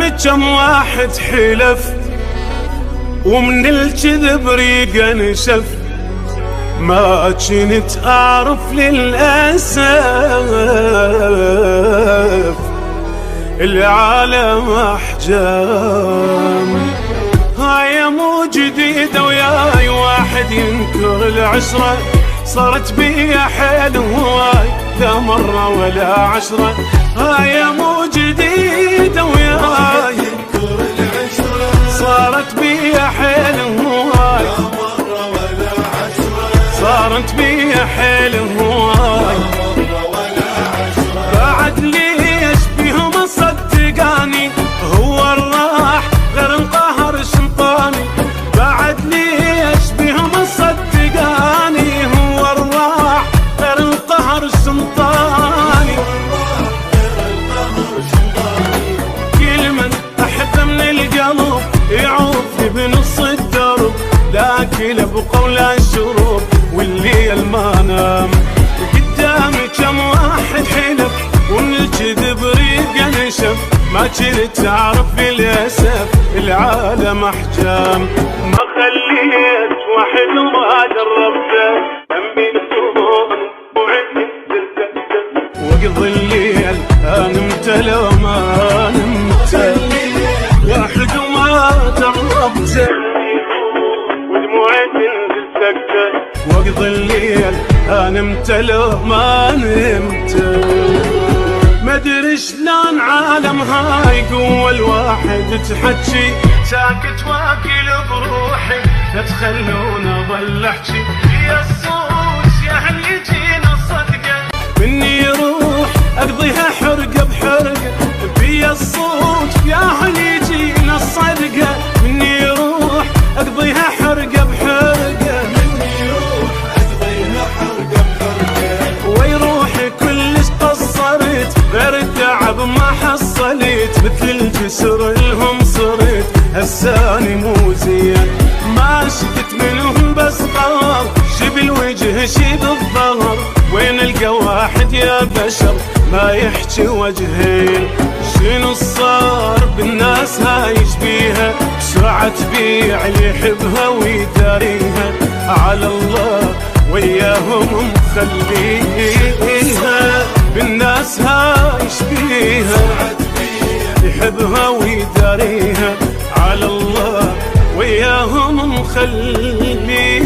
كم واحد حلف ومن الكذب ريقه نشف، ما كنت أعرف للأسف العالم أحجام. هاي مو جديدة وياي واحد ينكر العشرة، صارت بيا حيل هواي لا مرة ولا عشرة. هاي مو جديدة وياي صارت بيا حيل هواي لا مرة ولا عشرة. صارت بيا حيل هواي بعد ليش بيهم صدقاني هو الراح غير انقهر شنطاني. بعد ليش بيهم صدقاني هو الراح غير انقهر شنطاني. كل من احبه من القلب يعوفني بنص الدرب، لاكل بقول الشروب والليل ما نام. قدامي كم واحد حلف ومن الكذب ريقه نشف، ما كنت اعرف للاسف العالم احجام. ما خليت واحد وما جربته همي الثمون وعندي واقضي الليل نمت لو ما نمت. واحد وما جربته ودموعي تنزل سكته، واقضي الليل نمت لو ما نمت. ما ادري شلون عالم هاي قوة الواحد تحكي، ساكت واكل بروحي لا تخلون اظل احكي. يا الصوت يا هل يجينا الصدقة مني يروح اقضيها حرقة بحرقة. بيا الصوت يا هل يجينا الصدقة مني يروح اقضيها حرقة بحرقة. مني يروح اقضيها حرقة بحرقة ويروحي كلش قصرت غير التعب ما حصلت. مثل الجسر لهم صرت هساني مو زين، ما شفت منهم بس قرار شبل وجه شي بالظهر. وين القى واحد يا بشر ما يحكي وجهين. شنو صار بالناس هاي يشبيها بسرعة تبيع اللي يحبها ويداريها. على الله وياهم مخليها بالناس هاي يشبيها يحبها ويداريها. على الله وياهم مخليها.